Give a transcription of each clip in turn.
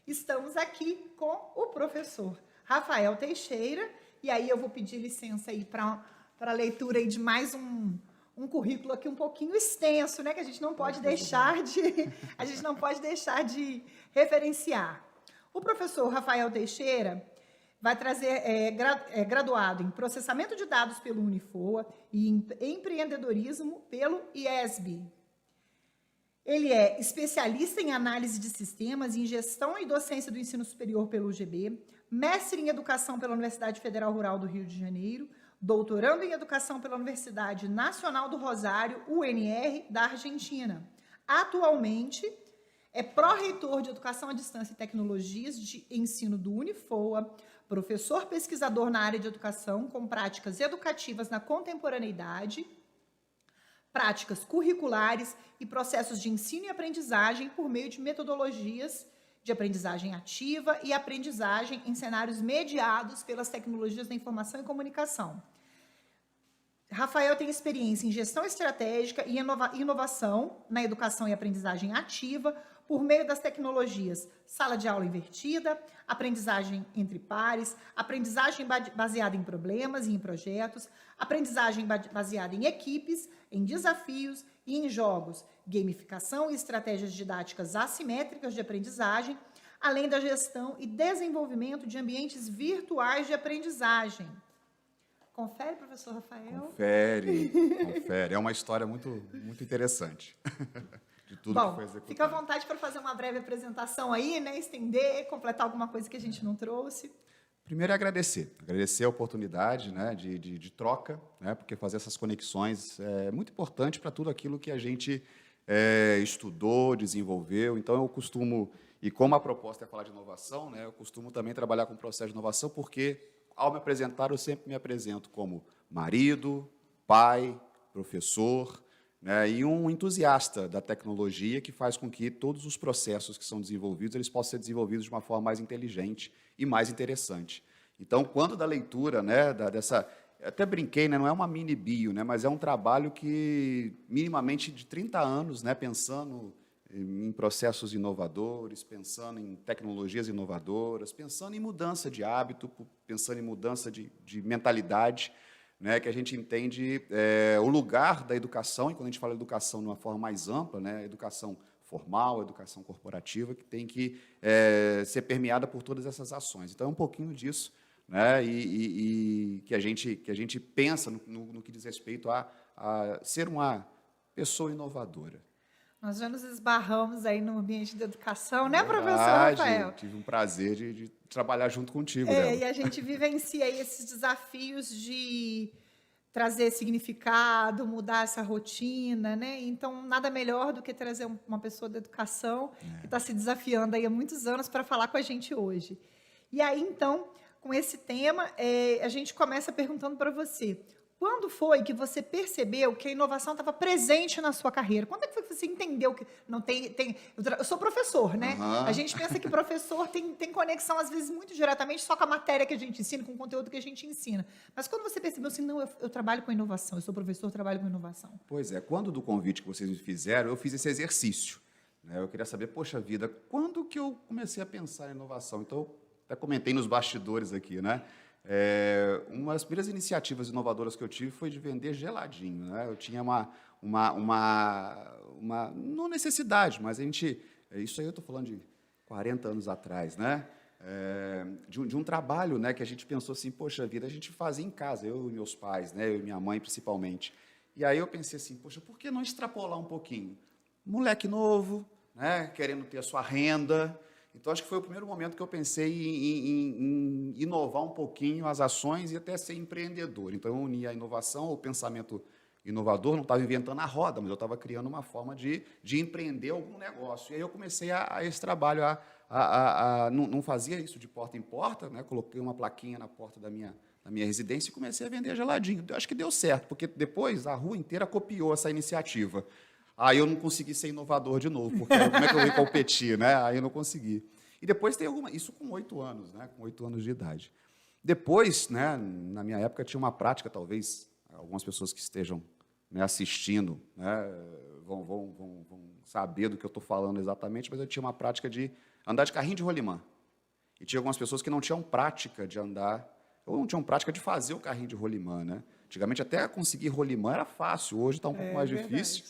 Estamos aqui com o professor Rafael Teixeira, e aí eu vou pedir licença aí para a leitura aí de mais um currículo aqui um pouquinho extenso, né, que a gente não pode deixar de referenciar. O professor Rafael Teixeira vai trazer, graduado em processamento de dados pelo Unifoa e em empreendedorismo pelo IESB. Ele é especialista em análise de sistemas, em gestão e docência do ensino superior pelo UGB, mestre em educação pela Universidade Federal Rural do Rio de Janeiro, doutorando em educação pela Universidade Nacional do Rosário, UNR, da Argentina. Atualmente, é pró-reitor de Educação à Distância e Tecnologias de Ensino do Unifoa, professor pesquisador na área de educação, com práticas educativas na contemporaneidade, práticas curriculares e processos de ensino e aprendizagem por meio de metodologias de aprendizagem ativa e aprendizagem em cenários mediados pelas tecnologias da informação e comunicação. Rafael tem experiência em gestão estratégica e inovação na educação e aprendizagem ativa por meio das tecnologias sala de aula invertida, aprendizagem entre pares, aprendizagem baseada em problemas e em projetos, aprendizagem baseada em equipes, em desafios e em jogos, gamificação e estratégias didáticas assimétricas de aprendizagem, além da gestão e desenvolvimento de ambientes virtuais de aprendizagem. Confere, professor Rafael? Confere. É uma história muito interessante. De tudo que foi executado. Fica à vontade para fazer uma breve apresentação aí, né? Estender, completar alguma coisa que a gente não trouxe. Primeiro é agradecer a oportunidade, né, de troca, né, porque fazer essas conexões é muito importante para tudo aquilo que a gente estudou, desenvolveu. Então, eu costumo, e como a proposta é falar de inovação, né, eu costumo também trabalhar com o processo de inovação, porque, ao me apresentar, eu sempre me apresento como marido, pai, professor, né, e um entusiasta da tecnologia que faz com que todos os processos que são desenvolvidos eles possam ser desenvolvidos de uma forma mais inteligente e mais interessante. Então, quando da leitura, né, até brinquei, né, não é uma mini bio, né, mas é um trabalho que, minimamente de 30 anos, né, pensando em processos inovadores, pensando em tecnologias inovadoras, pensando em mudança de hábito, pensando em mudança de mentalidade, né, que a gente entende o lugar da educação, e quando a gente fala de educação de uma forma mais ampla, né, educação formal, educação corporativa, que tem que ser permeada por todas essas ações. Então, é um pouquinho disso, né, e que a gente pensa no que diz respeito a ser uma pessoa inovadora. Nós já nos esbarramos aí no ambiente da educação, né, Verdade, professor Rafael? tive um prazer de trabalhar junto contigo, E a gente vivencia aí esses desafios de trazer significado, mudar essa rotina, né? Então, nada melhor do que trazer uma pessoa da educação que está se desafiando aí há muitos anos para falar com a gente hoje. E aí, então, com esse tema, a gente começa perguntando para você: quando foi que você percebeu que a inovação estava presente na sua carreira? Quando é que foi que você entendeu que não tem... Eu sou professor, né? Uhum. A gente pensa que professor tem conexão, às vezes, muito diretamente só com a matéria que a gente ensina, com o conteúdo que a gente ensina. Mas quando você percebeu assim, não, eu trabalho com inovação, eu sou professor, trabalho com inovação. Pois é, quando do convite que vocês me fizeram, eu fiz esse exercício, né? Eu queria saber, poxa vida, quando que eu comecei a pensar em inovação? Então, eu até comentei nos bastidores aqui, né? Uma das primeiras iniciativas inovadoras que eu tive foi de vender geladinho, né? Eu tinha não necessidade, mas isso aí eu estou falando de 40 anos atrás, né? De um trabalho, né, que a gente pensou assim, poxa vida, a gente fazia em casa, eu e meus pais, né, eu e minha mãe principalmente. E aí eu pensei assim, poxa, por que não extrapolar um pouquinho? Moleque novo, né, querendo ter a sua renda. Então, acho que foi o primeiro momento que eu pensei em inovar um pouquinho as ações e até ser empreendedor. Então, eu uni a inovação ao pensamento inovador, não estava inventando a roda, mas eu estava criando uma forma de empreender algum negócio. E aí eu comecei a esse trabalho, não fazia isso de porta em porta, né? Coloquei uma plaquinha na porta da minha residência e comecei a vender geladinho. Eu acho que deu certo, porque depois a rua inteira copiou essa iniciativa. Aí eu não consegui ser inovador de novo, porque como é que eu ia competir, né? Aí eu não consegui. E depois tem isso com 8 anos, né? Com 8 anos de idade. Depois, né, na minha época, tinha uma prática, talvez algumas pessoas que estejam, né, assistindo, né, vão saber do que eu estou falando exatamente, mas eu tinha uma prática de andar de carrinho de rolimã. E tinha algumas pessoas que não tinham prática de andar, ou não tinham prática de fazer o carrinho de rolimã, né? Antigamente, até conseguir rolimã era fácil, hoje está um pouco mais difícil.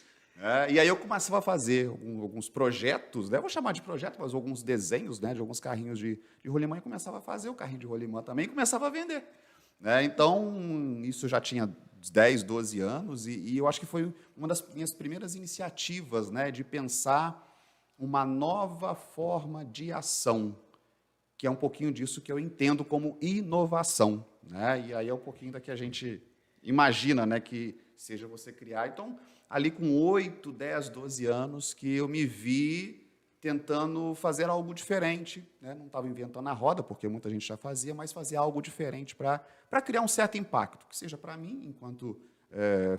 E aí eu começava a fazer alguns projetos, né? Vou chamar de projeto, mas alguns desenhos, né, de alguns carrinhos de rolimã, e começava a fazer o carrinho de rolimã também, e começava a vender. Né? Então, isso já tinha 10, 12 anos, e eu acho que foi uma das minhas primeiras iniciativas, né, de pensar uma nova forma de ação, que é um pouquinho disso que eu entendo como inovação. Né? E aí é um pouquinho da que a gente imagina, né, que seja você criar. Então, ali com 8, 10, 12 anos, que eu me vi tentando fazer algo diferente. Né? Não estava inventando a roda, porque muita gente já fazia, mas fazer algo diferente para criar um certo impacto, que seja para mim, enquanto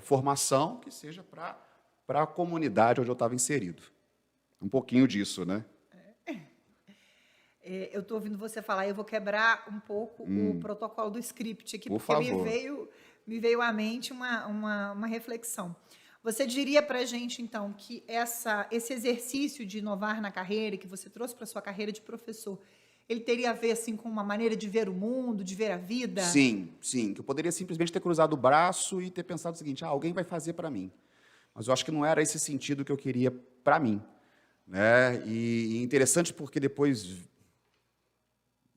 formação, que seja para a comunidade onde eu estava inserido. Um pouquinho disso, né? Eu estou ouvindo você falar, eu vou quebrar um pouco o protocolo do script aqui, Por porque favor. me veio à mente uma reflexão. Você diria para a gente, então, que esse exercício de inovar na carreira, que você trouxe para a sua carreira de professor, ele teria a ver assim, com uma maneira de ver o mundo, de ver a vida? Sim, sim. Que eu poderia simplesmente ter cruzado o braço e ter pensado o seguinte, alguém vai fazer para mim. Mas eu acho que não era esse sentido que eu queria para mim. Né? E interessante porque depois,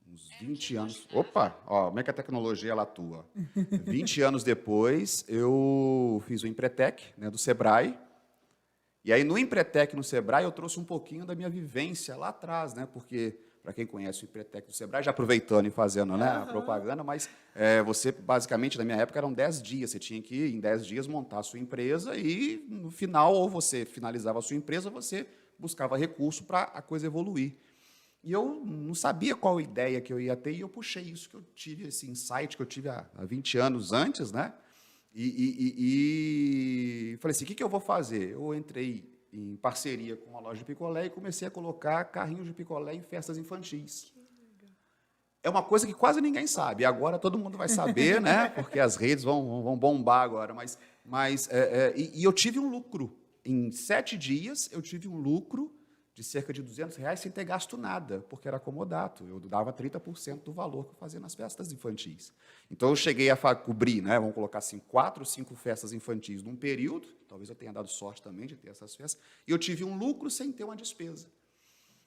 uns 20 anos... Opa! Ó, como é que a tecnologia ela atua? 20 anos depois, eu fiz o Empretec, né, do Sebrae. E aí, no Empretec, no Sebrae, eu trouxe um pouquinho da minha vivência lá atrás, né? Porque, para quem conhece o Empretec do Sebrae, já aproveitando e fazendo, né, a propaganda, mas você, basicamente, na minha época, eram 10 dias. Você tinha que, em 10 dias, montar a sua empresa e, no final, ou você finalizava a sua empresa, ou você buscava recurso para a coisa evoluir. E eu não sabia qual ideia que eu ia ter, e eu puxei isso que eu tive, esse insight que eu tive há 20 anos antes, né? E falei assim, o que eu vou fazer? Eu entrei em parceria com uma loja de picolé e comecei a colocar carrinhos de picolé em festas infantis. É uma coisa que quase ninguém sabe. Agora todo mundo vai saber, né? Porque as redes vão bombar agora. E eu tive um lucro. Em 7 dias, eu tive um lucro de cerca de R$200 sem ter gasto nada, porque era comodato. Eu dava 30% do valor que eu fazia nas festas infantis. Então, eu cheguei a cobrir, né, vamos colocar assim, 4 ou 5 festas infantis num período, talvez eu tenha dado sorte também de ter essas festas, e eu tive um lucro sem ter uma despesa.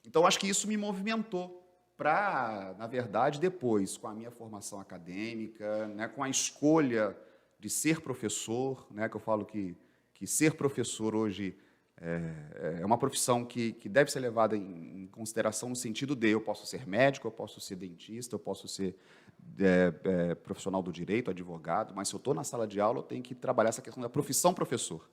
Então, acho que isso me movimentou para, na verdade, depois, com a minha formação acadêmica, né, com a escolha de ser professor, né, que eu falo que ser professor hoje é uma profissão que deve ser levada em consideração no sentido de eu posso ser médico, eu posso ser dentista, eu posso ser profissional do direito, advogado, mas se eu estou na sala de aula, eu tenho que trabalhar essa questão da profissão professor.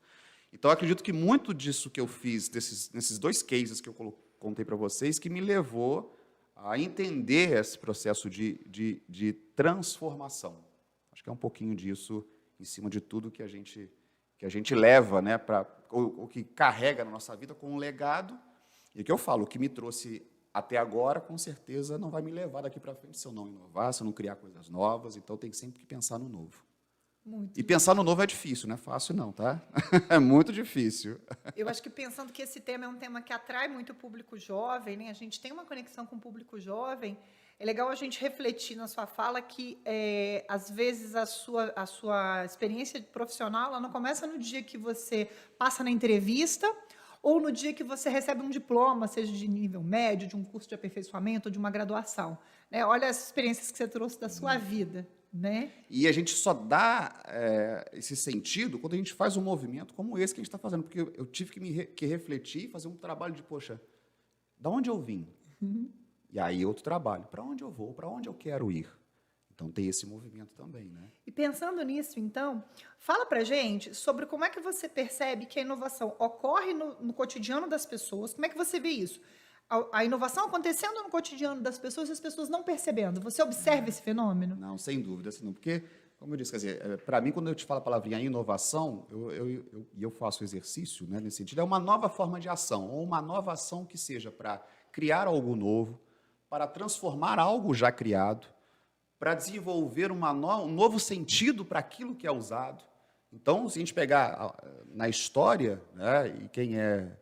Então, eu acredito que muito disso que eu fiz, nesses 2 cases que eu contei para vocês, que me levou a entender esse processo de transformação. Acho que é um pouquinho disso, em cima de tudo que a gente leva, né, o que carrega na nossa vida com um legado, e que eu falo, o que me trouxe até agora, com certeza, não vai me levar daqui para frente se eu não inovar, se eu não criar coisas novas, então tem sempre que pensar no novo. Muito E pensar no novo é difícil, não é fácil não, tá? É muito difícil. Eu acho que pensando que esse tema é um tema que atrai muito o público jovem, né? A gente tem uma conexão com o público jovem, é legal a gente refletir na sua fala que, às vezes, a sua experiência profissional ela não começa no dia que você passa na entrevista ou no dia que você recebe um diploma, seja de nível médio, de um curso de aperfeiçoamento ou de uma graduação. Né? Olha as experiências que você trouxe da sua vida. Né? E a gente só dá esse sentido quando a gente faz um movimento como esse que a gente está fazendo, porque eu tive que refletir, fazer um trabalho de, poxa, da onde eu vim? E aí outro trabalho, para onde eu vou, para onde eu quero ir? Então tem esse movimento também, né? E pensando nisso, então, fala para a gente sobre como é que você percebe que a inovação ocorre no cotidiano das pessoas, como é que você vê isso? A inovação acontecendo no cotidiano das pessoas e as pessoas não percebendo. Você observa esse fenômeno? Não, sem dúvida. Assim, não, porque, como eu disse, quer dizer, para mim, quando eu te falo a palavrinha inovação, eu faço exercício, né, nesse sentido, é uma nova forma de ação, ou uma nova ação que seja para criar algo novo, para transformar algo já criado, para desenvolver um novo sentido para aquilo que é usado. Então, se a gente pegar na história, né, e quem é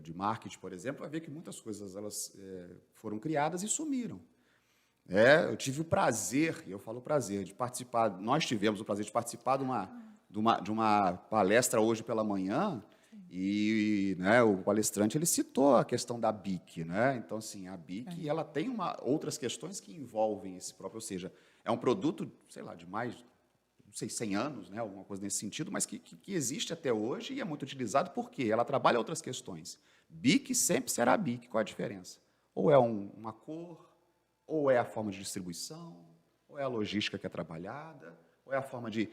de marketing, por exemplo, vai ver que muitas coisas elas foram criadas e sumiram. Eu tive o prazer, e eu falo prazer, de participar, nós tivemos o prazer de participar de uma palestra hoje pela manhã, e né, o palestrante ele citou a questão da BIC, né? Então, assim, a BIC ela tem outras questões que envolvem esse próprio, ou seja, é um produto, sei lá, de mais, não sei, 100 anos, né, alguma coisa nesse sentido, mas que existe até hoje e é muito utilizado porque ela trabalha outras questões. BIC sempre será BIC, qual a diferença? Ou é uma cor, ou é a forma de distribuição, ou é a logística que é trabalhada, ou é a forma de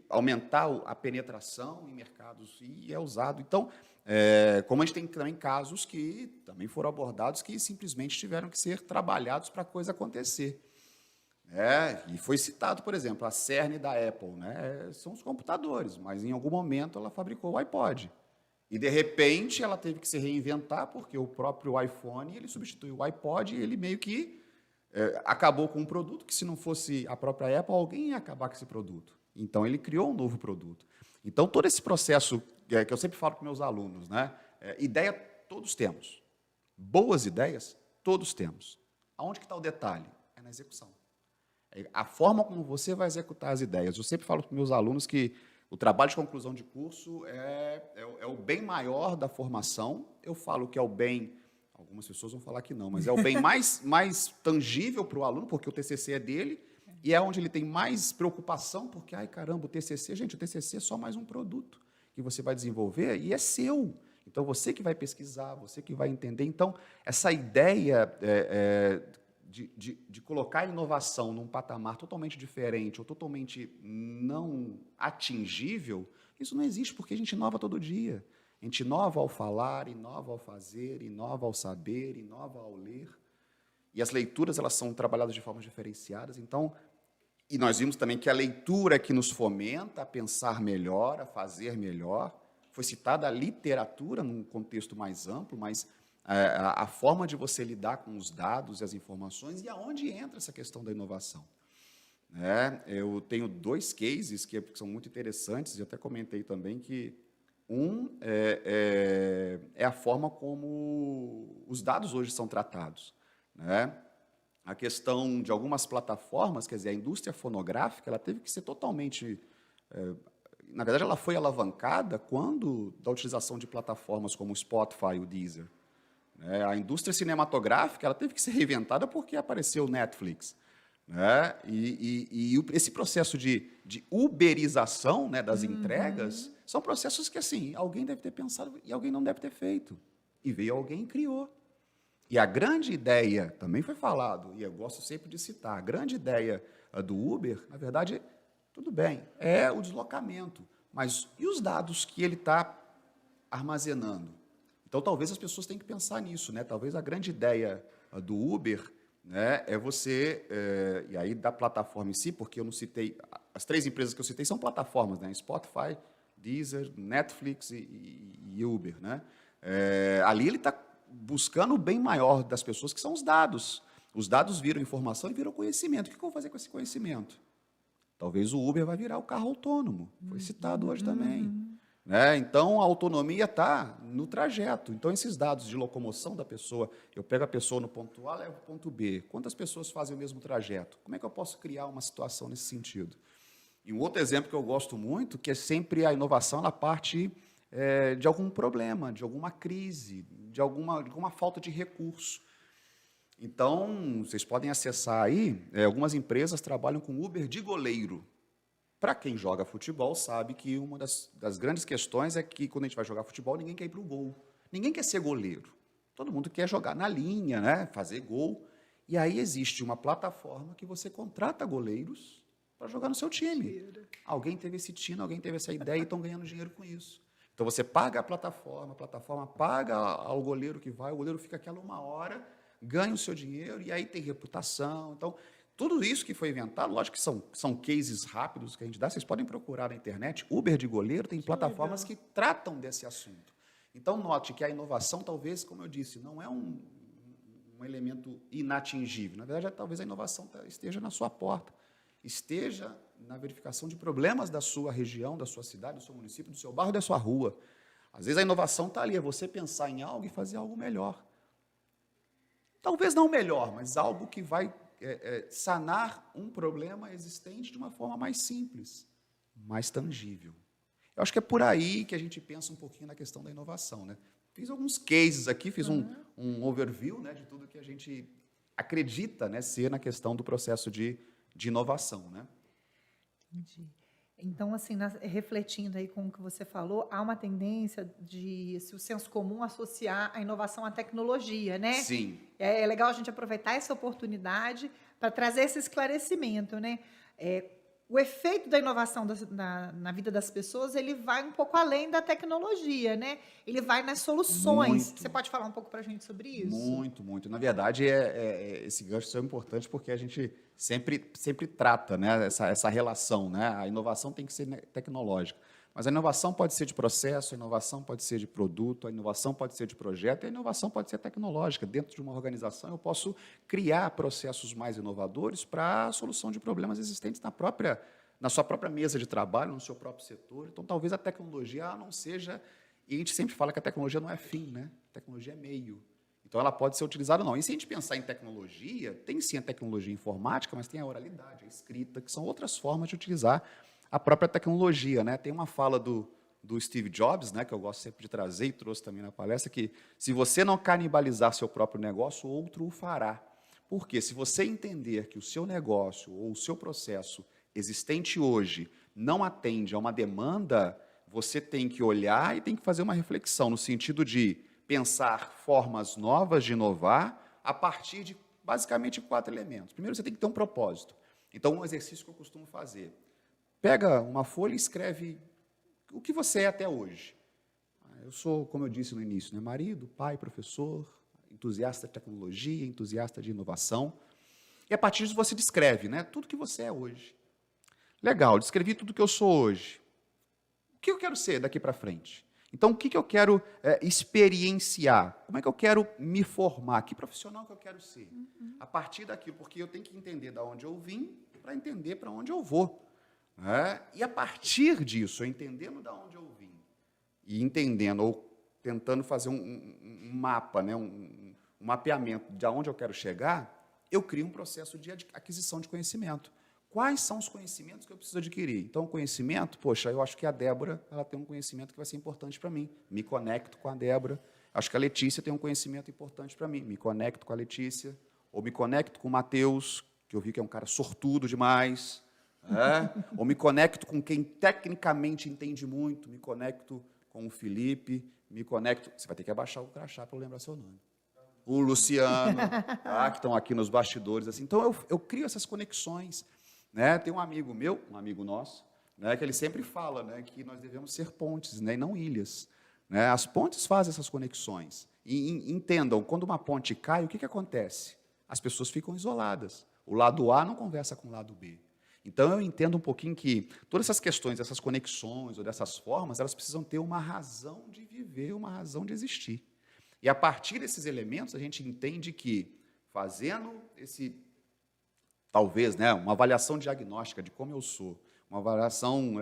aumentar a penetração em mercados e é usado. Então, como a gente tem também casos que também foram abordados que simplesmente tiveram que ser trabalhados para a coisa acontecer. E foi citado, por exemplo, a cerne da Apple, né? São os computadores, mas em algum momento ela fabricou o iPod. E, de repente, ela teve que se reinventar, porque o próprio iPhone ele substituiu o iPod e ele meio que acabou com um produto que, se não fosse a própria Apple, alguém ia acabar com esse produto. Então, ele criou um novo produto. Então, todo esse processo que eu sempre falo para meus alunos, né? Ideia todos temos. Boas ideias todos temos. Aonde que está o detalhe? É na execução. A forma como você vai executar as ideias. Eu sempre falo para meus alunos que o trabalho de conclusão de curso é o bem maior da formação. Eu falo que é o bem... Algumas pessoas vão falar que não, mas é o bem mais tangível para o aluno, porque o TCC é dele, e é onde ele tem mais preocupação, porque, ai, caramba, o TCC é só mais um produto que você vai desenvolver e é seu. Então, você que vai pesquisar, você que vai entender. Então, essa ideia de colocar a inovação num patamar totalmente diferente ou totalmente não atingível, isso não existe, porque a gente inova todo dia. A gente inova ao falar, inova ao fazer, inova ao saber, inova ao ler. E as leituras elas são trabalhadas de formas diferenciadas. Então, e nós vimos também que a leitura é que nos fomenta a pensar melhor, a fazer melhor. Foi citada a literatura num contexto mais amplo, mas a forma de você lidar com os dados e as informações e aonde entra essa questão da inovação. Eu tenho 2 cases que são muito interessantes, e até comentei também que é a forma como os dados hoje são tratados, né? A questão de algumas plataformas, quer dizer, a indústria fonográfica, ela teve que ser totalmente... na verdade, ela foi alavancada da utilização de plataformas como o Spotify e o Deezer. A indústria cinematográfica ela teve que ser reinventada porque apareceu o Netflix. Né? E esse processo de uberização, né, das entregas são processos que assim alguém deve ter pensado e alguém não deve ter feito. E veio alguém e criou. E a grande ideia, também foi falado, e eu gosto sempre de citar, a grande ideia do Uber, na verdade, tudo bem, é o deslocamento. Mas e os dados que ele está armazenando? Então, talvez as pessoas tenham que pensar nisso. Né? Talvez a grande ideia do Uber... né, é você, e aí da plataforma em si, porque eu não citei, as 3 empresas que eu citei são plataformas, né, Spotify, Deezer, Netflix e Uber. Né? Ali ele está buscando o bem maior das pessoas, que são os dados. Os dados viram informação e viram conhecimento. O que eu vou fazer com esse conhecimento? Talvez o Uber vai virar o carro autônomo, foi citado hoje também. Né? Então, a autonomia está no trajeto. Então, esses dados de locomoção da pessoa, eu pego a pessoa no ponto A, levo para o ponto B. Quantas pessoas fazem o mesmo trajeto? Como é que eu posso criar uma situação nesse sentido? E um outro exemplo que eu gosto muito, que é sempre a inovação na parte de algum problema, de alguma crise, de alguma falta de recurso. Então, vocês podem acessar aí, algumas empresas trabalham com Uber de goleiro. Para quem joga futebol, sabe que uma das grandes questões é que, quando a gente vai jogar futebol, ninguém quer ir para o gol. Ninguém quer ser goleiro. Todo mundo quer jogar na linha, né? Fazer gol. E aí existe uma plataforma que você contrata goleiros para jogar no seu time. Alguém teve esse tino, alguém teve essa ideia e estão ganhando dinheiro com isso. Então, você paga a plataforma paga ao goleiro que vai, o goleiro fica aquela 1 hora, ganha o seu dinheiro e aí tem reputação. Então... tudo isso que foi inventado, lógico que são cases rápidos que a gente dá, vocês podem procurar na internet. Uber de goleiro, tem plataformas que tratam desse assunto. Então, note que a inovação, talvez, como eu disse, não é um elemento inatingível. Na verdade, talvez a inovação esteja na sua porta, esteja na verificação de problemas da sua região, da sua cidade, do seu município, do seu bairro, da sua rua. Às vezes a inovação está ali, é você pensar em algo e fazer algo melhor. Talvez não melhor, mas algo que vai sanar um problema existente de uma forma mais simples, mais tangível. Eu acho que é por aí que a gente pensa um pouquinho na questão da inovação, né? Fiz alguns cases aqui, fiz um overview, né, de tudo que a gente acredita, né, ser na questão do processo de inovação, né? Entendi. Então, assim, refletindo aí com o que você falou, há uma tendência de o senso comum associar a inovação à tecnologia, né? Sim. É legal a gente aproveitar essa oportunidade para trazer esse esclarecimento, né? O efeito da inovação na vida das pessoas, ele vai um pouco além da tecnologia, né? Ele vai nas soluções. Muito. Você pode falar um pouco para a gente sobre isso? Muito, muito. Na verdade, esse gancho é importante porque a gente sempre trata, né, essa relação. Né? A inovação tem que ser tecnológica, mas a inovação pode ser de processo, a inovação pode ser de produto, a inovação pode ser de projeto, e a inovação pode ser tecnológica. Dentro de uma organização, eu posso criar processos mais inovadores para a solução de problemas existentes na sua própria mesa de trabalho, no seu próprio setor. Então, talvez a tecnologia não seja... E a gente sempre fala que a tecnologia não é fim, né? A tecnologia é meio. Então, ela pode ser utilizada ou não. E se a gente pensar em tecnologia, tem sim a tecnologia informática, mas tem a oralidade, a escrita, que são outras formas de utilizar a própria tecnologia, né? Tem uma fala do Steve Jobs, né, que eu gosto sempre de trazer e trouxe também na palestra, que se você não canibalizar seu próprio negócio, outro o fará. Porque se você entender que o seu negócio ou o seu processo existente hoje não atende a uma demanda, você tem que olhar e tem que fazer uma reflexão no sentido de pensar formas novas de inovar a partir de, basicamente, 4 elementos. Primeiro, você tem que ter um propósito. Então, um exercício que eu costumo fazer. Pega uma folha e escreve o que você é até hoje. Eu sou, como eu disse no início, né, marido, pai, professor, entusiasta de tecnologia, entusiasta de inovação. E, a partir disso, você descreve, né, tudo que você é hoje. Legal, descrevi tudo que eu sou hoje. O que eu quero ser daqui para frente? Então, o que eu quero experienciar? Como é que eu quero me formar? Que profissional que eu quero ser? A partir daquilo, porque eu tenho que entender de onde eu vim para entender para onde eu vou. Né? E a partir disso, eu entendendo de onde eu vim, e entendendo, ou tentando fazer um mapa, né? um mapeamento de onde eu quero chegar, eu crio um processo de aquisição de conhecimento. Quais são os conhecimentos que eu preciso adquirir? Então, o conhecimento, poxa, eu acho que a Débora ela tem um conhecimento que vai ser importante para mim. Me conecto com a Débora. Acho que a Letícia tem um conhecimento importante para mim. Me conecto com a Letícia. Ou me conecto com o Matheus, que eu vi que é um cara sortudo demais. Ou me conecto com quem tecnicamente entende muito. Me conecto com o Felipe. Me conecto... Você vai ter que abaixar o crachá para eu lembrar seu nome. O Luciano, tá, que estão aqui nos bastidores. Assim. Então, eu crio essas conexões. Né? Tem um amigo meu, um amigo nosso, né, que ele sempre fala, né, que nós devemos ser pontes, né, e não ilhas. Né? As pontes fazem essas conexões. E entendam, quando uma ponte cai, o que acontece? As pessoas ficam isoladas. O lado A não conversa com o lado B. Então, eu entendo um pouquinho que todas essas questões, essas conexões ou dessas formas, elas precisam ter uma razão de viver, uma razão de existir. E, a partir desses elementos, a gente entende que, fazendo talvez, né, uma avaliação diagnóstica de como eu sou, uma avaliação,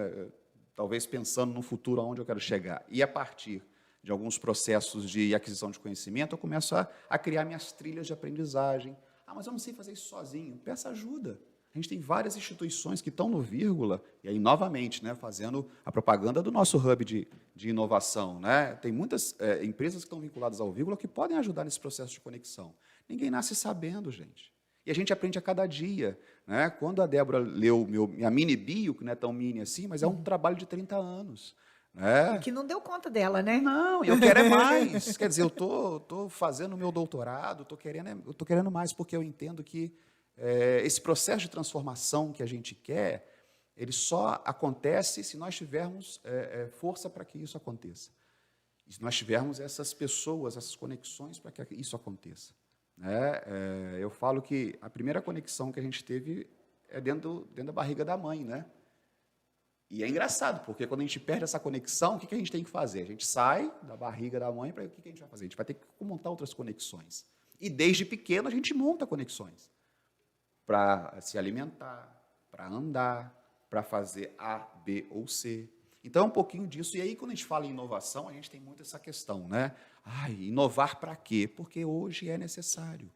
talvez pensando no futuro aonde eu quero chegar, e a partir de alguns processos de aquisição de conhecimento, eu começo a criar minhas trilhas de aprendizagem. Ah, mas eu não sei fazer isso sozinho. Peça ajuda. A gente tem várias instituições que estão no Vírgula, e aí, novamente, né, fazendo a propaganda do nosso hub de inovação. Né? Tem muitas empresas que estão vinculadas ao Vírgula que podem ajudar nesse processo de conexão. Ninguém nasce sabendo, gente. E a gente aprende a cada dia. Né? Quando a Débora leu minha mini bio, que não é tão mini assim, mas é um trabalho de 30 anos. Né? Que não deu conta dela, né? Não, eu quero é mais. Quer dizer, eu estou fazendo o meu doutorado, eu estou querendo mais, porque eu entendo que esse processo de transformação que a gente quer, ele só acontece se nós tivermos força para que isso aconteça. E se nós tivermos essas pessoas, essas conexões para que isso aconteça. Eu falo que a primeira conexão que a gente teve é dentro da barriga da mãe, né? E é engraçado, porque quando a gente perde essa conexão, o que a gente tem que fazer? A gente sai da barriga da mãe, para o que a gente vai fazer? A gente vai ter que montar outras conexões. E desde pequeno a gente monta conexões para se alimentar, para andar, para fazer A, B ou C. Então, é um pouquinho disso. E aí, quando a gente fala em inovação, a gente tem muito essa questão, né? Inovar para quê? Porque hoje é necessário.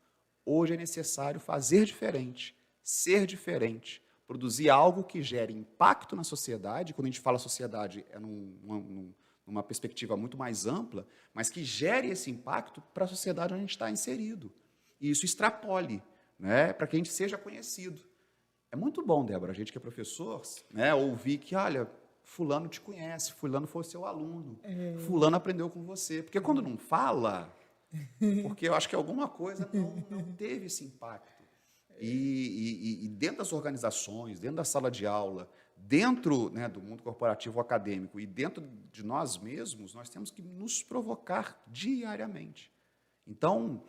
Hoje é necessário fazer diferente, ser diferente, produzir algo que gere impacto na sociedade. Quando a gente fala sociedade, é numa perspectiva muito mais ampla, mas que gere esse impacto para a sociedade onde a gente está inserido. E isso extrapole, né, para que a gente seja conhecido. É muito bom, Débora, a gente que é professor, né, ouvir que, olha, fulano te conhece, fulano foi seu aluno, fulano aprendeu com você. Porque quando não fala, porque eu acho que alguma coisa não teve esse impacto. E dentro das organizações, dentro da sala de aula, dentro, né, do mundo corporativo acadêmico e dentro de nós mesmos, nós temos que nos provocar diariamente. Então,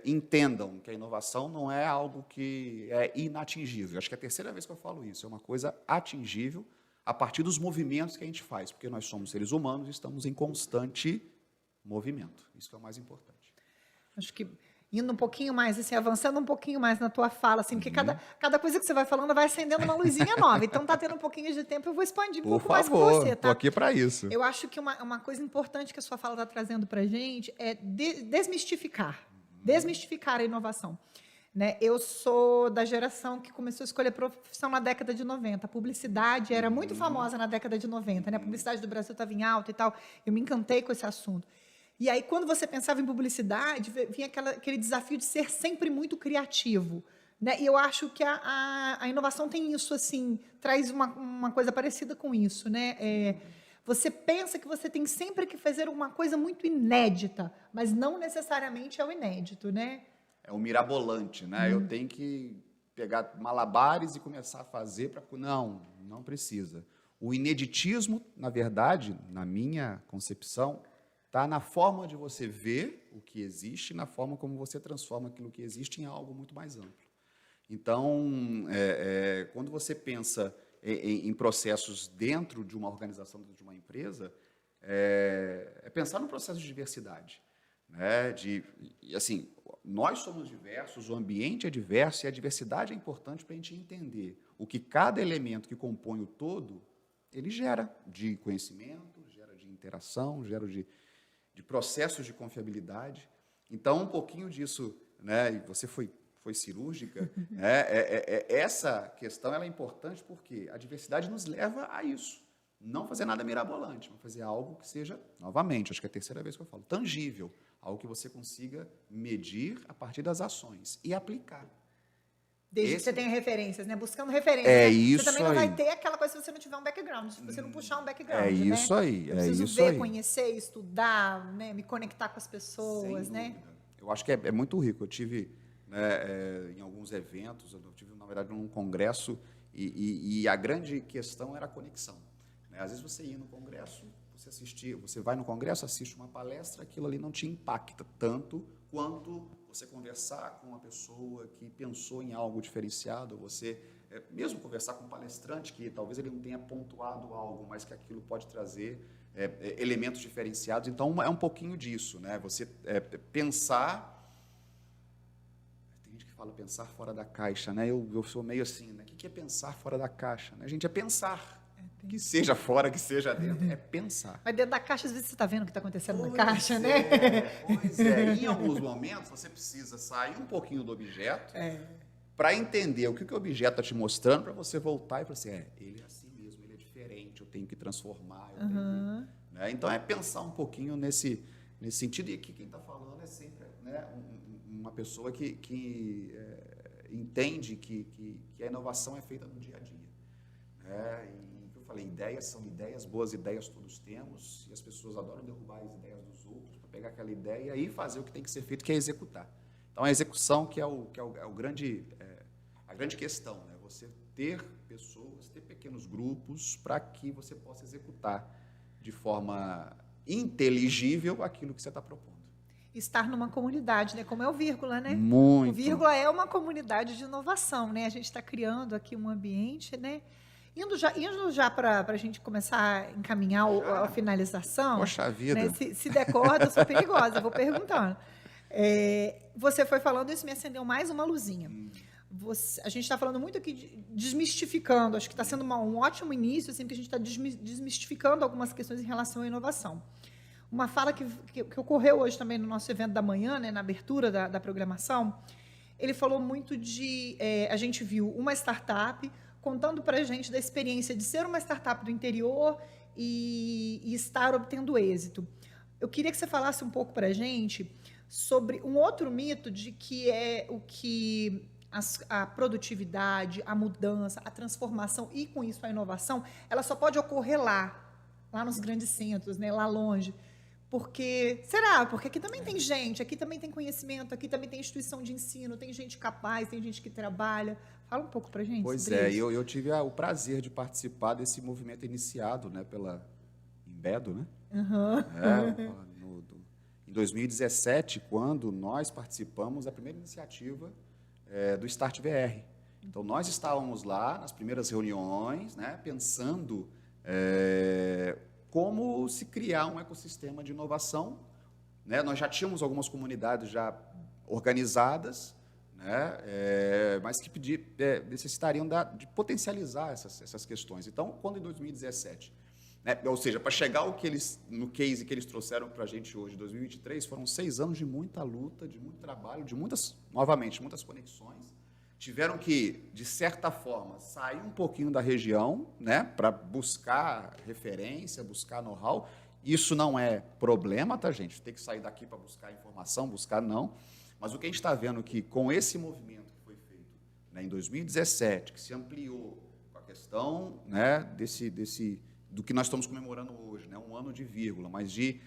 entendam que a inovação não é algo que é inatingível. Acho que é a terceira vez que eu falo isso. É uma coisa atingível a partir dos movimentos que a gente faz, porque nós somos seres humanos e estamos em constante movimento. Isso que é o mais importante. Acho que indo um pouquinho mais, assim, avançando um pouquinho mais na tua fala, assim, porque cada coisa que você vai falando vai acendendo uma luzinha nova. Então, tá tendo um pouquinho de tempo, eu vou expandir um pouco mais com você, tá? Estou aqui para isso. Eu acho que uma coisa importante que a sua fala está trazendo para a gente é desmistificar. Desmistificar a inovação. Né? Eu sou da geração que começou a escolher profissão na década de 90. A publicidade era muito famosa na década de 90. Né? A publicidade do Brasil estava em alta e tal. Eu me encantei com esse assunto. E aí, quando você pensava em publicidade, vinha aquele desafio de ser sempre muito criativo. Né? E eu acho que a inovação tem isso, assim, traz uma coisa parecida com isso. Né? Você pensa que você tem sempre que fazer uma coisa muito inédita, mas não necessariamente é o inédito, né? É o mirabolante, né? Eu tenho que pegar malabares e começar a fazer para... Não precisa. O ineditismo, na verdade, na minha concepção, está na forma de você ver o que existe, na forma como você transforma aquilo que existe em algo muito mais amplo. Então, quando você pensa em processos dentro de uma organização, dentro de uma empresa, é pensar no processo de diversidade. Né? Assim, nós somos diversos, o ambiente é diverso e a diversidade é importante para a gente entender o que cada elemento que compõe o todo, ele gera de conhecimento, gera de interação, gera de processos de confiabilidade. Então, um pouquinho disso, né, e você foi cirúrgica, essa questão ela é importante porque a diversidade nos leva a isso. Não fazer nada mirabolante, mas fazer algo que seja, novamente, acho que é a terceira vez que eu falo, tangível, algo que você consiga medir a partir das ações e aplicar. Desde que você tenha referências, né? Buscando referências. É né? isso aí. Você também não vai ter aquela coisa se você não tiver um background, se você não puxar um background, É isso né? aí, Eu preciso ver, conhecer, estudar, né? Me conectar com as pessoas, né? Eu acho que é muito rico. Eu tive, né, em alguns eventos, eu tive, na verdade, num congresso, e a grande questão era a conexão. Né? Às vezes você ia no congresso, você vai no congresso, assiste uma palestra, aquilo ali não te impacta tanto quanto você conversar com uma pessoa que pensou em algo diferenciado, você mesmo conversar com um palestrante que talvez ele não tenha pontuado algo, mas que aquilo pode trazer elementos diferenciados. Então, é um pouquinho disso, né? Você pensar... Tem gente que fala pensar fora da caixa, né? Eu sou meio assim, né? O que é pensar fora da caixa? Né? A gente é pensar. Que seja fora, que seja dentro, é pensar. Mas dentro da caixa, às vezes você está vendo o que está acontecendo na caixa, né? Pois é. Em alguns momentos, você precisa sair um pouquinho do objeto para entender o que o objeto está te mostrando, para você voltar e falar assim, ele é assim mesmo, ele é diferente, eu tenho que transformar. Né? Então, é pensar um pouquinho nesse sentido. E aqui quem está falando é sempre, né, uma pessoa que entende que a inovação é feita no dia a dia. Falei, ideias são ideias, boas ideias todos temos, e as pessoas adoram derrubar as ideias dos outros para pegar aquela ideia e fazer o que tem que ser feito, que é executar. Então, a execução que é a grande questão, né? Você ter pessoas, ter pequenos grupos para que você possa executar de forma inteligível aquilo que você está propondo. Estar numa comunidade, né? Como é o Vírgula, né? Muito. O Vírgula é uma comunidade de inovação, né? A gente está criando aqui um ambiente, né? Indo já para a gente começar a encaminhar a finalização. Poxa vida. Né? Se der corda, eu sou perigosa, eu vou perguntando. Você foi falando isso, me acendeu mais uma luzinha. a gente está falando muito aqui de desmistificando, acho que está sendo um ótimo início, assim, porque a gente está desmistificando algumas questões em relação à inovação. Uma fala que ocorreu hoje também no nosso evento da manhã, né, na abertura da programação, ele falou muito a gente viu uma startup contando para a gente da experiência de ser uma startup do interior e estar obtendo êxito. Eu queria que você falasse um pouco para a gente sobre um outro mito de que é o que a produtividade, a mudança, a transformação e, com isso, a inovação, ela só pode ocorrer lá nos grandes centros, né, lá longe. Porque aqui também tem gente, aqui também tem conhecimento, aqui também tem instituição de ensino, tem gente capaz, tem gente que trabalha. Fala um pouco para a gente Pois sobre isso. eu tive o prazer de participar desse movimento iniciado, né, pela Inbedo, né? Em 2017, quando nós participamos da primeira iniciativa do Start VR. Então, nós estávamos lá nas primeiras reuniões, né, pensando como se criar um ecossistema de inovação, né? Nós já tínhamos algumas comunidades já organizadas, né? Mas que necessitariam de potencializar essas questões. Então, quando em 2017, né, ou seja, para chegar no case que eles trouxeram para a gente hoje, 2023, foram 6 anos de muita luta, de muito trabalho, de muitas conexões. Tiveram que, de certa forma, sair um pouquinho da região, né, para buscar referência, buscar know-how. Isso não é problema, tá, gente? Tem que sair daqui para buscar informação, não. Mas o que a gente está vendo que, com esse movimento que foi feito, né, em 2017, que se ampliou com a questão, né, do que nós estamos comemorando hoje, né, 1 ano de vírgula, mas de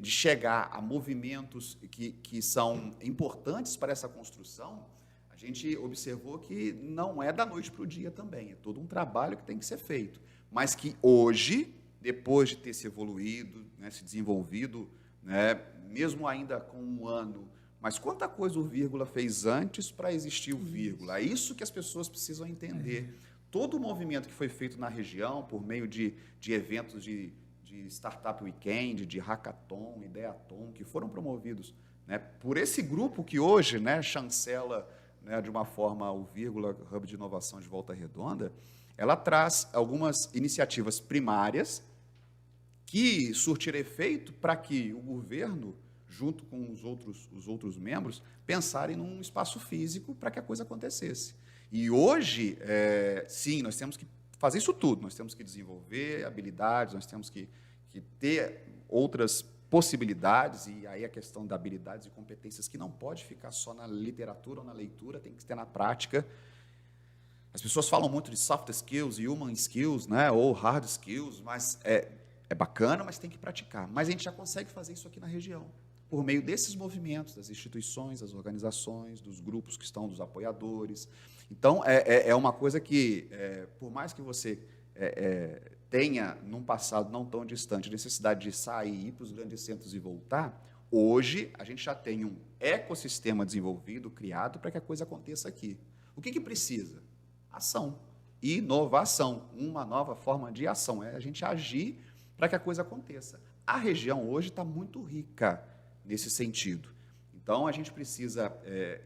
chegar a movimentos que são importantes para essa construção, a gente observou que não é da noite para o dia também, é todo um trabalho que tem que ser feito, mas que hoje, depois de ter se evoluído, né, se desenvolvido, né, mesmo ainda com 1 ano, mas quanta coisa o vírgula fez antes para existir o vírgula? É isso que as pessoas precisam entender. Todo o movimento que foi feito na região, por meio de eventos de Startup Weekend, de Hackathon, Ideathon, que foram promovidos, né, por esse grupo que hoje, né, chancela, né, de uma forma o vírgula Hub de Inovação de Volta Redonda, ela traz algumas iniciativas primárias que surtiram efeito para que o governo, junto com os outros membros, pensarem num espaço físico para que a coisa acontecesse. E hoje, sim, nós temos que fazer isso tudo, nós temos que desenvolver habilidades, nós temos que ter outras possibilidades, e aí a questão da habilidades e competências que não pode ficar só na literatura ou na leitura, tem que ter na prática. As pessoas falam muito de soft skills, human skills, né, ou hard skills, mas é bacana, mas tem que praticar. Mas a gente já consegue fazer isso aqui na região, por meio desses movimentos, das instituições, das organizações, dos grupos que estão, dos apoiadores. Então, é uma coisa que, por mais que você tenha, num passado não tão distante, necessidade de sair, ir para os grandes centros e voltar, hoje a gente já tem um ecossistema desenvolvido, criado, para que a coisa aconteça aqui. O que precisa? Ação. Inovação. Uma nova forma de ação. É a gente agir para que a coisa aconteça. A região hoje está muito rica nesse sentido. Então, a gente precisa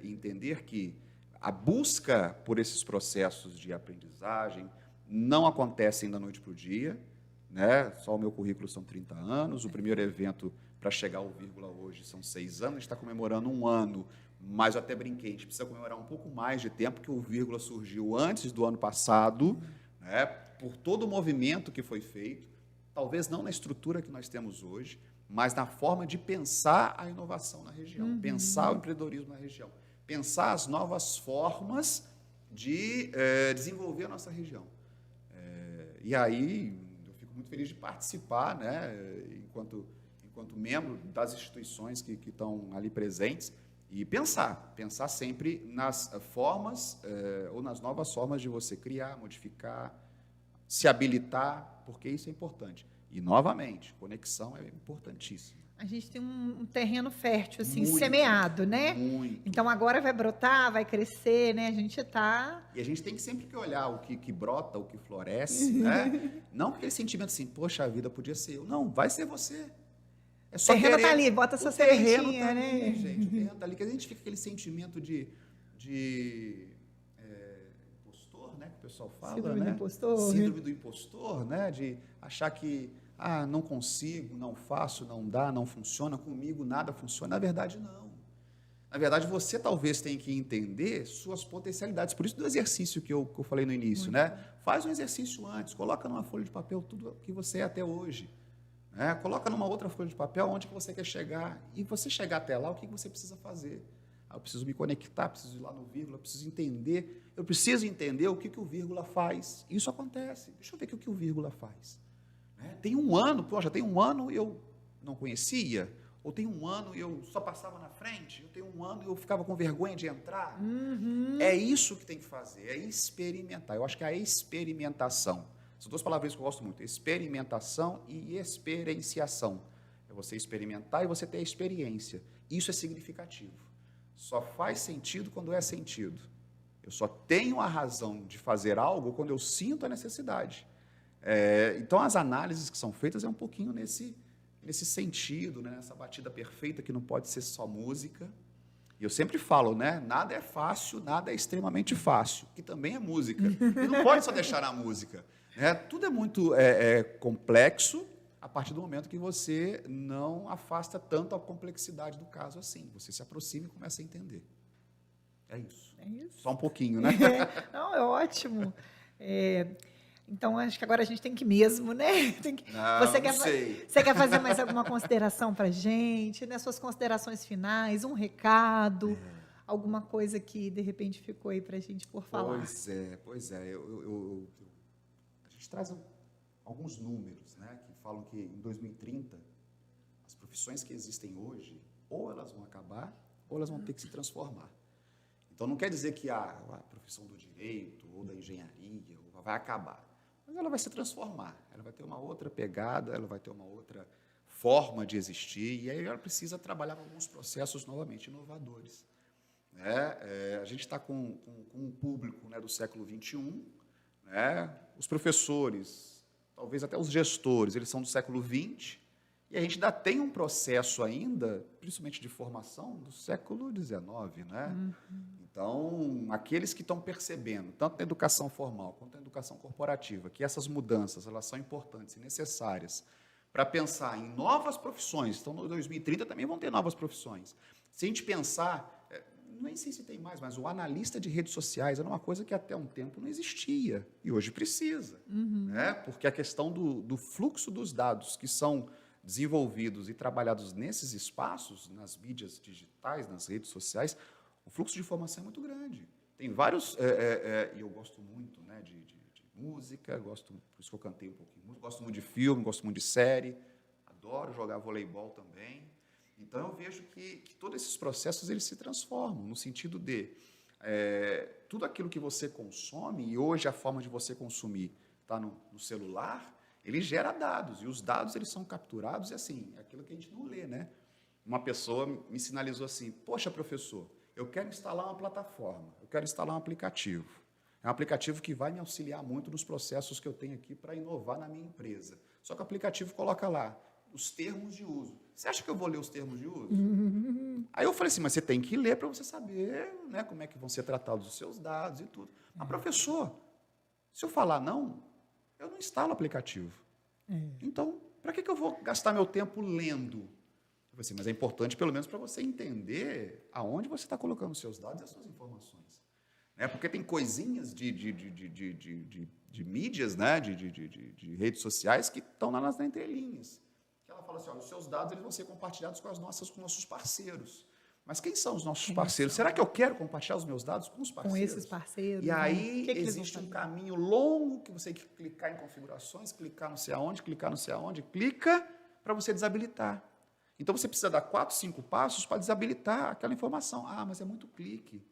entender que a busca por esses processos de aprendizagem não acontecem da noite para o dia, né? Só o meu currículo são 30 anos, o primeiro evento para chegar ao vírgula hoje são 6 anos, a gente está comemorando 1 ano, mas eu até brinquei, a gente precisa comemorar um pouco mais de tempo, porque o vírgula surgiu antes do ano passado, né? Por todo o movimento que foi feito, talvez não na estrutura que nós temos hoje, mas na forma de pensar a inovação na região, pensar o empreendedorismo na região, pensar as novas formas de desenvolver a nossa região. E aí, eu fico muito feliz de participar, né, enquanto membro das instituições que estão ali presentes, e pensar sempre nas formas ou nas novas formas de você criar, modificar, se habilitar, porque isso é importante. E, novamente, conexão é importantíssima. A gente tem um terreno fértil, assim, Muito, semeado, né? Muito. Então, agora vai brotar, vai crescer, né? A gente está... E a gente tem que sempre olhar o que brota, o que floresce, né? Não aquele sentimento assim, poxa, a vida podia ser eu. Não, vai ser você. É só o terreno está ali, bota essa sementinha, né? Ali, gente. O terreno está ali, que a gente fica aquele sentimento de pessoal fala, Síndrome né? do impostor. Síndrome do impostor, né? De achar que, não consigo, não faço, não dá, não funciona, comigo nada funciona. Na verdade, não. Na verdade, você talvez tenha que entender suas potencialidades. Por isso do exercício que eu falei no início, né? Faz um exercício antes, coloca numa folha de papel tudo que você é até hoje. Né? Coloca numa outra folha de papel onde que você quer chegar. E você chegar até lá, o que você precisa fazer? Eu preciso me conectar, preciso ir lá no vírgula, preciso entender. Eu preciso entender o que o vírgula faz. Isso acontece. Deixa eu ver o que o vírgula faz. Né? Tem um ano, já tem um ano eu não conhecia. Ou tem um ano e eu só passava na frente, eu tenho um ano e eu ficava com vergonha de entrar. É isso que tem que fazer, é experimentar. Eu acho que a experimentação, são duas palavras que eu gosto muito, experimentação e experienciação. É você experimentar e você ter a experiência. Isso é significativo. Só faz sentido quando é sentido. Eu só tenho a razão de fazer algo quando eu sinto a necessidade. Então, as análises que são feitas é um pouquinho nesse sentido, né? Nessa batida perfeita que não pode ser só música. E eu sempre falo, né? Nada é fácil, nada é extremamente fácil, que também é música. E não pode só deixar na música. Né? Tudo é muito complexo a partir do momento que você não afasta tanto a complexidade do caso assim. Você se aproxima e começa a entender. É isso. É isso. Só um pouquinho, né? Não, é ótimo. Então, acho que agora a gente tem que ir mesmo, né? Você quer fazer mais alguma consideração para a gente, né? Suas considerações finais, um recado, alguma coisa que, de repente, ficou aí para a gente por falar? Pois é. A gente traz alguns números, né? Que falam que em 2030, as profissões que existem hoje, ou elas vão acabar, ou elas vão ter que se transformar. Então, não quer dizer que a profissão do direito ou da engenharia vai acabar. Mas ela vai se transformar, ela vai ter uma outra pegada, ela vai ter uma outra forma de existir, e aí ela precisa trabalhar com alguns processos novamente inovadores. Né? A gente está com um público, né, do século XXI, né? Os professores, talvez até os gestores, eles são do século XX, e a gente ainda tem um processo ainda, principalmente de formação, do século XIX. Né? Então, aqueles que estão percebendo, tanto na educação formal quanto na educação corporativa, que essas mudanças elas são importantes e necessárias para pensar em novas profissões. Então, no 2030 também vão ter novas profissões. Se a gente pensar, nem sei se tem mais, mas o analista de redes sociais era uma coisa que até um tempo não existia, e hoje precisa. Né? Porque a questão do fluxo dos dados que são desenvolvidos e trabalhados nesses espaços, nas mídias digitais, nas redes sociais, o fluxo de informação é muito grande. Tem vários, e eu gosto muito, né, de música, por isso que eu cantei um pouquinho, gosto muito de filme, gosto muito de série, adoro jogar voleibol também. Então, eu vejo que todos esses processos eles se transformam, no sentido de tudo aquilo que você consome, e hoje a forma de você consumir está no celular, ele gera dados, e os dados eles são capturados, e assim, é aquilo que a gente não lê, né? Uma pessoa me sinalizou assim, poxa, professor, eu quero instalar uma plataforma, eu quero instalar um aplicativo. É um aplicativo que vai me auxiliar muito nos processos que eu tenho aqui para inovar na minha empresa. Só que o aplicativo coloca lá os termos de uso. Você acha que eu vou ler os termos de uso? Aí eu falei assim, mas você tem que ler para você saber, né, como é que vão ser tratados os seus dados e tudo. Mas, professor, se eu falar não, eu não instalo o aplicativo. Então, para que eu vou gastar meu tempo lendo? Eu falei assim, mas é importante, pelo menos, para você entender aonde você está colocando os seus dados e as suas informações. Né? Porque tem coisinhas de mídias, né? de redes sociais, que estão lá nas entrelinhas. Ela fala assim, olha, os seus dados eles vão ser compartilhados com nossos parceiros. Mas quem são os nossos parceiros? Será que eu quero compartilhar os meus dados com os parceiros? Com esses parceiros. E aí existe um caminho longo que você tem que clicar em configurações, clicar não sei aonde, clica para você desabilitar. Então, você precisa dar 4, 5 passos para desabilitar aquela informação. Ah, mas é muito clique.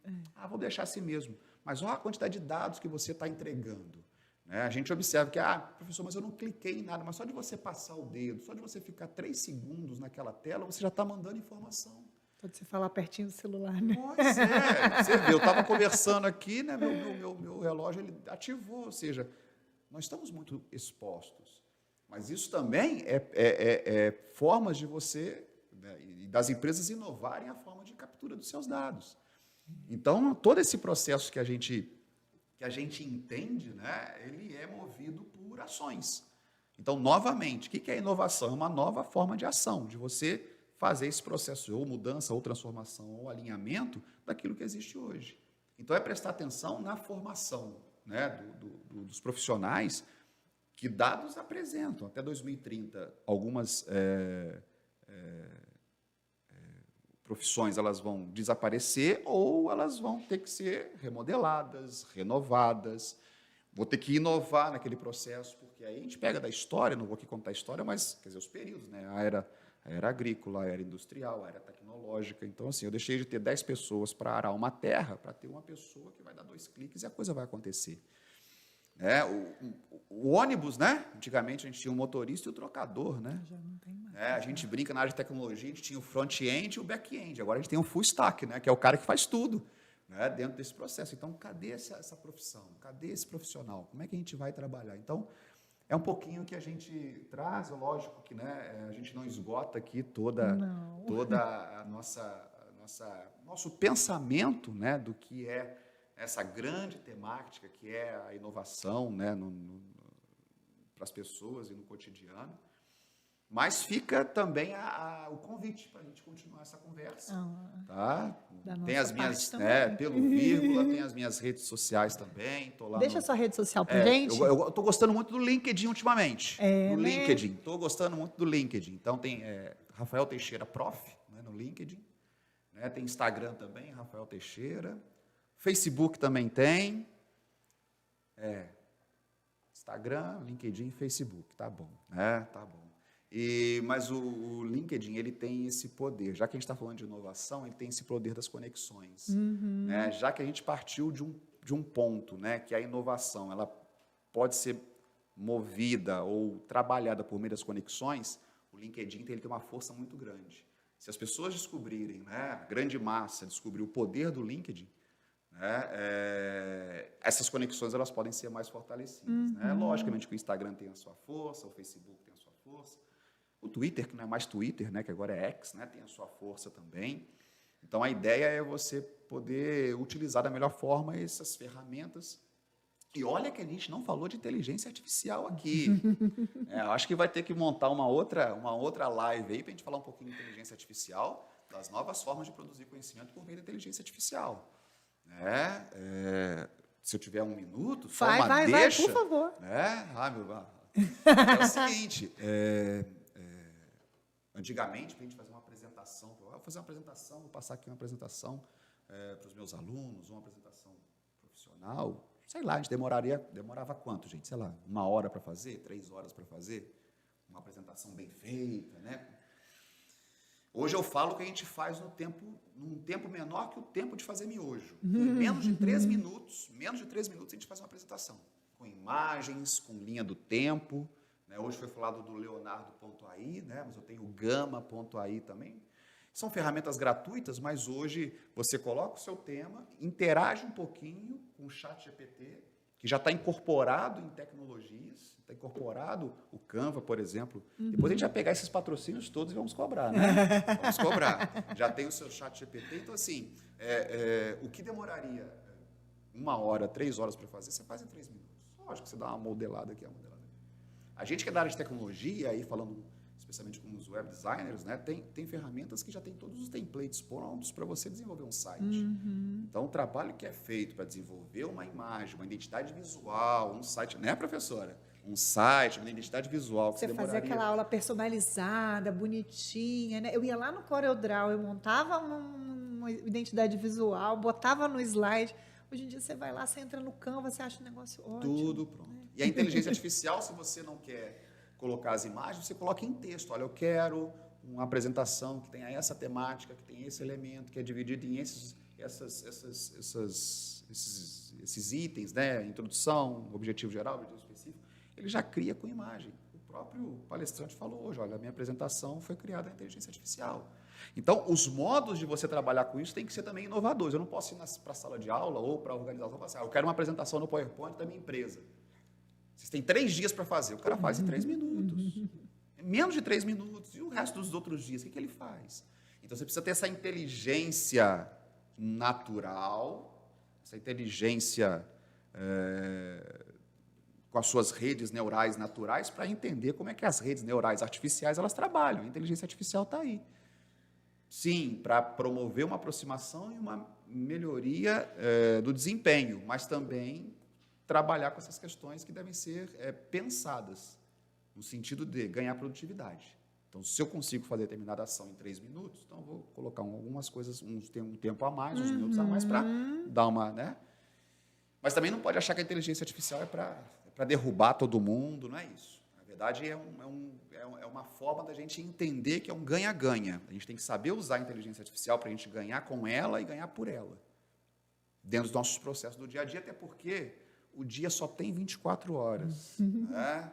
Vou deixar assim mesmo. Mas olha a quantidade de dados que você está entregando. Né? A gente observa que, professor, mas eu não cliquei em nada. Mas só de você passar o dedo, só de você ficar 3 segundos naquela tela, você já está mandando informação. Pode você falar pertinho do celular, né? Pois é. Você vê, eu estava conversando aqui, né, meu relógio ele ativou. Ou seja, nós estamos muito expostos. Mas isso também é formas de você, né, e das empresas inovarem a forma de captura dos seus dados. Então, todo esse processo que a gente que a gente entende, né, ele é movido por ações. Então, novamente, o que é inovação? É uma nova forma de ação, de você fazer esse processo ou mudança, ou transformação, ou alinhamento daquilo que existe hoje. Então, é prestar atenção na formação, né, dos profissionais, que dados apresentam. Até 2030, algumas profissões elas vão desaparecer ou elas vão ter que ser remodeladas, renovadas. Vou ter que inovar naquele processo, porque aí a gente pega da história, não vou aqui contar a história, mas, quer dizer, os períodos, né? A era agrícola, a era industrial, a era tecnológica. Então, assim, eu deixei de ter 10 pessoas para arar uma terra, para ter uma pessoa que vai dar 2 cliques e a coisa vai acontecer. O ônibus, né? Antigamente a gente tinha o motorista e o trocador, né? Já não tem mais. A gente brinca na área de tecnologia, a gente tinha o front-end e o back-end. Agora a gente tem o full stack, né? Que é o cara que faz tudo, né? Dentro desse processo. Então, cadê essa profissão? Cadê esse profissional? Como é que a gente vai trabalhar? Então, é um pouquinho que a gente traz, lógico que, né, a gente não esgota aqui toda a nosso pensamento, né, do que é essa grande temática que é a inovação, né, para as pessoas e no cotidiano. Mas fica também o convite para a gente continuar essa conversa. Tá? Tem as minhas, pelo vírgula, tem as minhas redes sociais também. Tô lá Deixa a sua rede social para gente. Eu estou gostando muito do LinkedIn ultimamente. LinkedIn. Estou gostando muito do LinkedIn. Então, tem Rafael Teixeira Prof, né, no LinkedIn. Né, tem Instagram também, Rafael Teixeira. Facebook também tem. Instagram, LinkedIn, Facebook. Tá bom. Tá bom. Mas o LinkedIn, ele tem esse poder. Já que a gente está falando de inovação, ele tem esse poder das conexões. Né? Já que a gente partiu de um ponto, né, que a inovação ela pode ser movida ou trabalhada por meio das conexões, o LinkedIn ele tem uma força muito grande. Se as pessoas descobrirem, né, a grande massa descobrir o poder do LinkedIn, né, essas conexões elas podem ser mais fortalecidas. Né? Logicamente que o Instagram tem a sua força, o Facebook tem a sua força, o Twitter, que não é mais Twitter, né, que agora é X, né, tem a sua força também. Então, a ideia é você poder utilizar da melhor forma essas ferramentas. E olha que a gente não falou de inteligência artificial aqui. Acho que vai ter que montar uma outra live aí para a gente falar um pouquinho de inteligência artificial, das novas formas de produzir conhecimento por meio da inteligência artificial. Se eu tiver 1 minuto, só uma deixa. Vai, por favor. É o seguinte, antigamente, para a gente fazer uma apresentação, vou passar aqui uma apresentação para os meus alunos, uma apresentação profissional, sei lá, a gente demorava quanto, gente? Sei lá, 1 hora para fazer, 3 horas para fazer, uma apresentação bem feita, né? Hoje eu falo que a gente faz num tempo menor que o tempo de fazer miojo. Em menos de 3 minutos, a gente faz uma apresentação, com imagens, com linha do tempo. Né? Hoje foi falado do Leonardo.ai, né? Mas eu tenho o Gama.ai também. São ferramentas gratuitas, mas hoje você coloca o seu tema, interage um pouquinho com o ChatGPT, que já está incorporado em tecnologias, está incorporado o Canva, por exemplo. Depois a gente vai pegar esses patrocínios todos e vamos cobrar, né? Vamos cobrar. Já tem o seu ChatGPT. Então, assim, o que demoraria 1 hora, 3 horas para fazer, você faz em 3 minutos. Lógico que você dá uma modelada aqui, uma modelada aqui. A gente que é da área de tecnologia, aí falando especialmente com os web designers, né, tem ferramentas que já tem todos os templates prontos para você desenvolver um site. Então, o trabalho que é feito para desenvolver uma imagem, uma identidade visual, um site, né, professora? Um site, uma identidade visual. Que você fazia aquela aula personalizada, bonitinha, né? Eu ia lá no CorelDRAW, eu montava uma identidade visual, botava no slide. Hoje em dia você vai lá, você entra no Canva, você acha um negócio ótimo. Tudo pronto. Né? E a inteligência artificial, se você não quer colocar as imagens, você coloca em texto. Olha, eu quero uma apresentação que tenha essa temática, que tenha esse elemento, que é dividido em esses itens, né? Introdução, objetivo geral, objetivo específico. Ele já cria com imagem. O próprio palestrante falou hoje, olha, a minha apresentação foi criada em inteligência artificial. Então, os modos de você trabalhar com isso tem que ser também inovadores. Eu não posso ir para a sala de aula ou para a organização e falar assim, eu quero uma apresentação no PowerPoint da minha empresa. Vocês têm 3 dias para fazer. O cara faz em 3 minutos. Menos de 3 minutos. E o resto dos outros dias, o que ele faz? Então, você precisa ter essa inteligência natural, essa inteligência com as suas redes neurais naturais para entender como é que as redes neurais artificiais elas trabalham. A inteligência artificial está aí. Sim, para promover uma aproximação e uma melhoria do desempenho, mas também trabalhar com essas questões que devem ser pensadas, no sentido de ganhar produtividade. Então, se eu consigo fazer determinada ação em 3 minutos, então eu vou colocar algumas coisas, um tempo a mais, uns minutos a mais, para dar uma... Né? Mas também não pode achar que a inteligência artificial é para derrubar todo mundo, não é isso. Na verdade, é uma forma da gente entender que é um ganha-ganha. A gente tem que saber usar a inteligência artificial para a gente ganhar com ela e ganhar por ela, dentro dos nossos processos do dia a dia, até porque o dia só tem 24 horas. Né?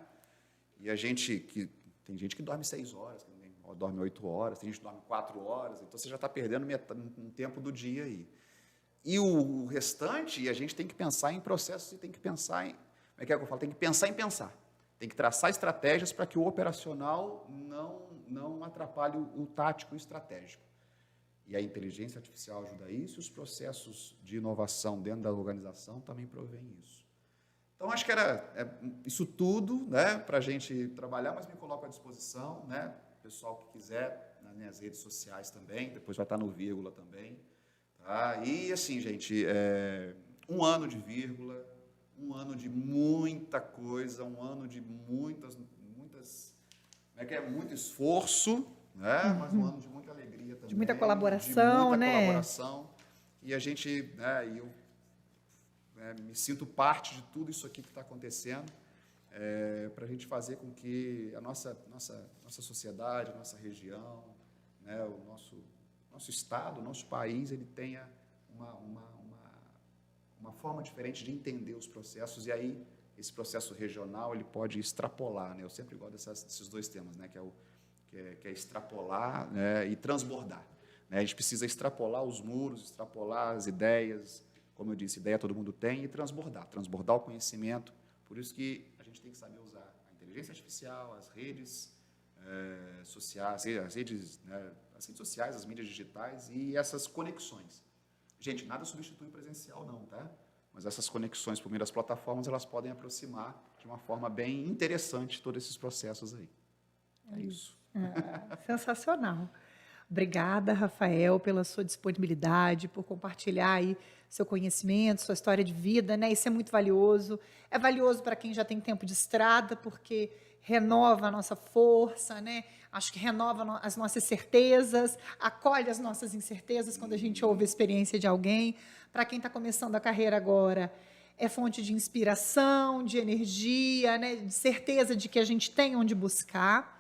E tem gente que dorme 6 horas, dorme 8 horas, tem gente que dorme 4 horas, então você já está perdendo um tempo do dia aí. E o restante, a gente tem que pensar em processos e tem que pensar em... Como é que eu falo? Tem que pensar em pensar. Tem que traçar estratégias para que o operacional não atrapalhe o tático e o estratégico. E a inteligência artificial ajuda isso, e os processos de inovação dentro da organização também provêm isso. Então, acho que era isso tudo, né, para a gente trabalhar, mas me coloco à disposição, né, pessoal que quiser, nas minhas redes sociais também, depois vai estar no Vírgula também. Tá? E, assim, gente, 1 ano de Vírgula, 1 ano de muita coisa, 1 ano de muitas muito esforço, né, mas 1 ano de muita alegria também. De muita colaboração, né? Colaboração. E a gente, eu me sinto parte de tudo isso aqui que está acontecendo, para a gente fazer com que a nossa sociedade, a nossa região, né, o nosso estado, o nosso país, ele tenha uma forma diferente de entender os processos, e aí esse processo regional ele pode extrapolar, né? Eu sempre gosto desses 2 temas, né? que é extrapolar, né, e transbordar. Né? A gente precisa extrapolar os muros, extrapolar as ideias, como eu disse, ideia todo mundo tem, e transbordar o conhecimento. Por isso que a gente tem que saber usar a inteligência artificial, as redes sociais, as redes sociais, as mídias digitais e essas conexões. Gente, nada substitui o presencial, não, tá? Mas essas conexões por meio das plataformas, elas podem aproximar de uma forma bem interessante todos esses processos aí. É isso. Sensacional. Obrigada, Rafael, pela sua disponibilidade, por compartilhar aí seu conhecimento, sua história de vida, né? Isso é muito valioso. É valioso para quem já tem tempo de estrada, porque renova a nossa força, né? Acho que renova as nossas certezas, acolhe as nossas incertezas quando a gente ouve a experiência de alguém. Para quem está começando a carreira agora, é fonte de inspiração, de energia, né? De certeza de que a gente tem onde buscar.